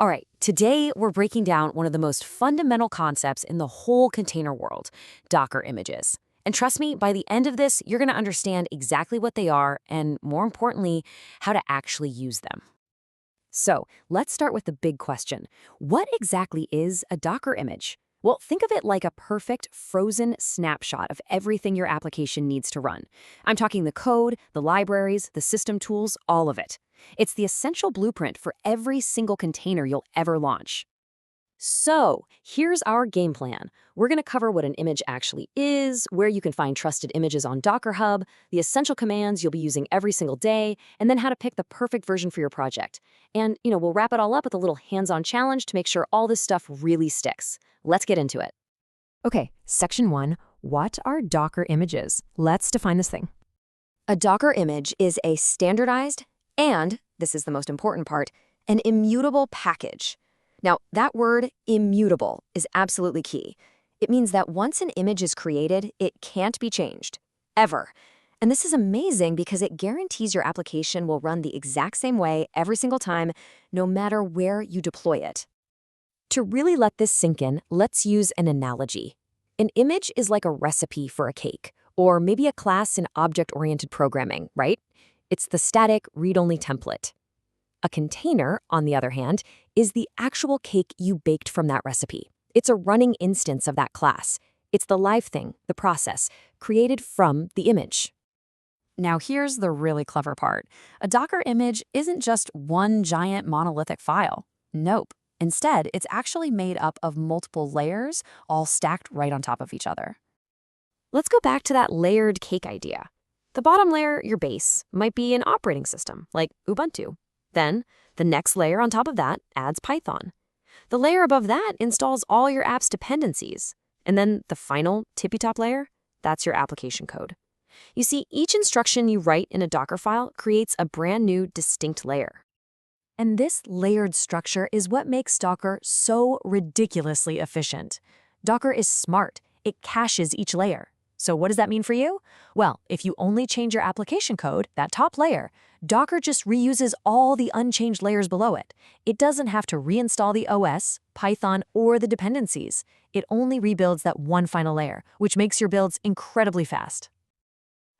All right, today we're breaking down one of the most fundamental concepts in the whole container world, Docker images. And trust me, by the end of this, you're going to understand exactly what they are and, more importantly, how to actually use them. So let's start with the big question. What exactly is a Docker image? Well, think of it like a perfect frozen snapshot of everything your application needs to run. I'm talking the code, the libraries, the system tools, all of it. It's the essential blueprint for every single container you'll ever launch. So, here's our game plan. We're going to cover what an image actually is, where you can find trusted images on Docker Hub, the essential commands you'll be using every single day, and then how to pick the perfect version for your project. And, we'll wrap it all up with a little hands-on challenge to make sure all this stuff really sticks. Let's get into it. Okay, section 1, what are Docker images? Let's define this thing. A Docker image is a standardized and, this is the most important part, an immutable package. Now, that word, immutable, is absolutely key. It means that once an image is created, it can't be changed, ever. And this is amazing because it guarantees your application will run the exact same way every single time, no matter where you deploy it. To really let this sink in, let's use an analogy. An image is like a recipe for a cake, or maybe a class in object-oriented programming, right? It's the static, read-only template. A container, on the other hand, is the actual cake you baked from that recipe. It's a running instance of that class. It's the live thing, the process, created from the image. Now here's the really clever part. A Docker image isn't just one giant monolithic file. Nope. Instead, it's actually made up of multiple layers, all stacked right on top of each other. Let's go back to that layered cake idea. The bottom layer, your base, might be an operating system, like Ubuntu. Then, the next layer on top of that adds Python. The layer above that installs all your app's dependencies. And then the final tippy-top layer, that's your application code. You see, each instruction you write in a Docker file creates a brand new, distinct layer. And this layered structure is what makes Docker so ridiculously efficient. Docker is smart. It caches each layer. So what does that mean for you? Well, if you only change your application code, that top layer, Docker just reuses all the unchanged layers below it. It doesn't have to reinstall the OS, Python, or the dependencies. It only rebuilds that one final layer, which makes your builds incredibly fast.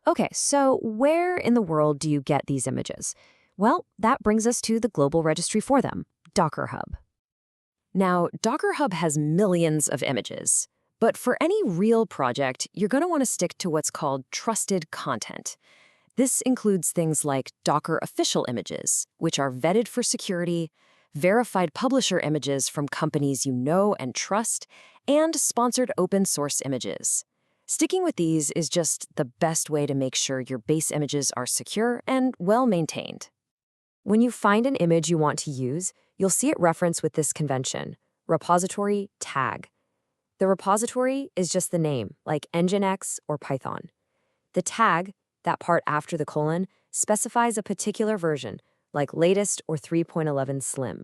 Okay, so where in the world do you get these images? Well, that brings us to the global registry for them, Docker Hub. Now, Docker Hub has millions of images. But for any real project, you're going to want to stick to what's called trusted content. This includes things like Docker official images, which are vetted for security, verified publisher images from companies you know and trust, and sponsored open source images. Sticking with these is just the best way to make sure your base images are secure and well-maintained. When you find an image you want to use, you'll see it referenced with this convention, repository tag. The repository is just the name, like Nginx or Python. The tag, that part after the colon, specifies a particular version, like latest or 3.11 slim.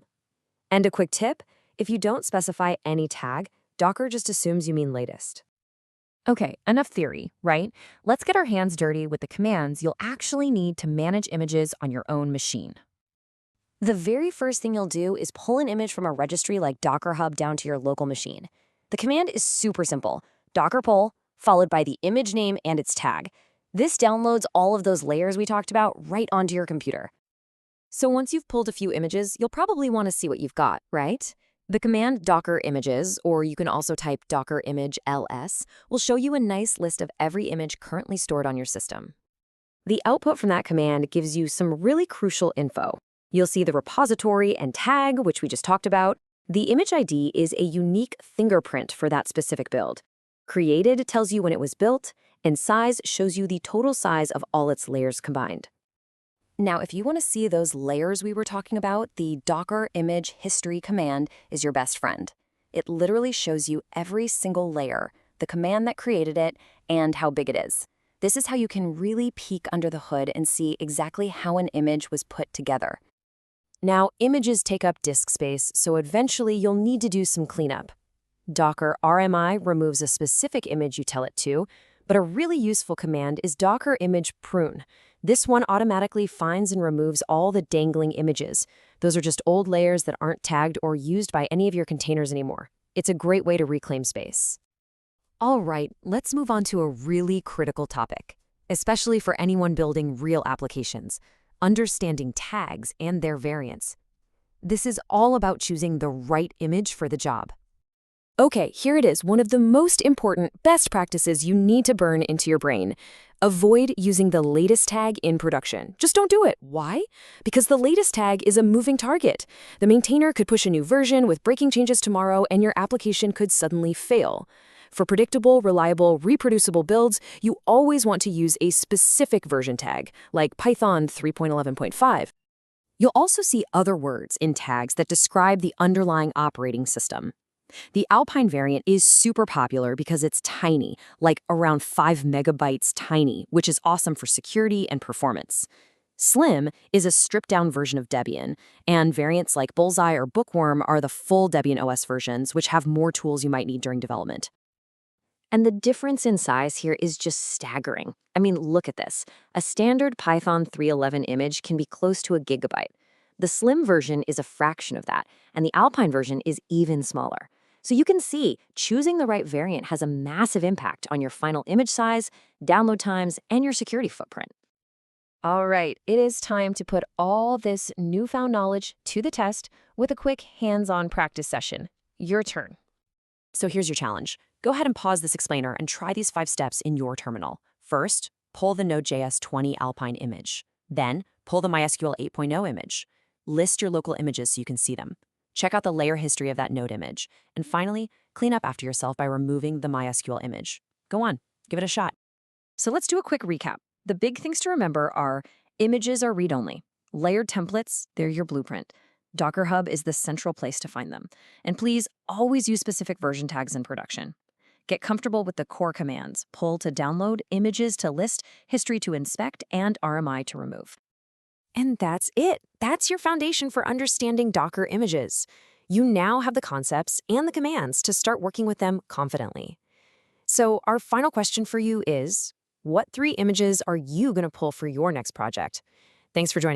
And a quick tip, if you don't specify any tag, Docker just assumes you mean latest. Okay, enough theory, right? Let's get our hands dirty with the commands you'll actually need to manage images on your own machine. The very first thing you'll do is pull an image from a registry like Docker Hub down to your local machine. The command is super simple, docker pull, followed by the image name and its tag. This downloads all of those layers we talked about right onto your computer. So once you've pulled a few images, you'll probably want to see what you've got, right? The command docker images, or you can also type docker image ls, will show you a nice list of every image currently stored on your system. The output from that command gives you some really crucial info. You'll see the repository and tag, which we just talked about. The image ID is a unique fingerprint for that specific build. Created tells you when it was built, and size shows you the total size of all its layers combined. Now, if you want to see those layers we were talking about, the Docker image history command is your best friend. It literally shows you every single layer, the command that created it, and how big it is. This is how you can really peek under the hood and see exactly how an image was put together. Now, images take up disk space, so eventually you'll need to do some cleanup. Docker RMI removes a specific image you tell it to, but a really useful command is docker image prune. This one automatically finds and removes all the dangling images. Those are just old layers that aren't tagged or used by any of your containers anymore. It's a great way to reclaim space. All right, let's move on to a really critical topic, especially for anyone building real applications: understanding tags and their variants. This is all about choosing the right image for the job. Okay, here it is, one of the most important best practices you need to burn into your brain. Avoid using the latest tag in production. Just don't do it. Why? Because the latest tag is a moving target. The maintainer could push a new version with breaking changes tomorrow, and your application could suddenly fail. For predictable, reliable, reproducible builds, you always want to use a specific version tag, like Python 3.11.5. You'll also see other words in tags that describe the underlying operating system. The Alpine variant is super popular because it's tiny, like around 5 megabytes tiny, which is awesome for security and performance. Slim is a stripped-down version of Debian, and variants like Bullseye or Bookworm are the full Debian OS versions, which have more tools you might need during development. And the difference in size here is just staggering. I mean, look at this. A standard Python 3.11 image can be close to a gigabyte. The Slim version is a fraction of that, and the Alpine version is even smaller. So you can see, choosing the right variant has a massive impact on your final image size, download times, and your security footprint. All right, it is time to put all this newfound knowledge to the test with a quick hands-on practice session. Your turn. So here's your challenge. Go ahead and pause this explainer and try these 5 steps in your terminal. First, pull the Node.js 20 Alpine image. Then, pull the MySQL 8.0 image. List your local images so you can see them. Check out the layer history of that node image. And finally, clean up after yourself by removing the MySQL image. Go on, give it a shot. So let's do a quick recap. The big things to remember are: images are read-only. Layered templates, they're your blueprint. Docker Hub is the central place to find them. And please always use specific version tags in production. Get comfortable with the core commands: pull to download, images to list, history to inspect, and RMI to remove. And that's it. That's your foundation for understanding Docker images. You now have the concepts and the commands to start working with them confidently. So our final question for you is, what 3 images are you going to pull for your next project? Thanks for joining us.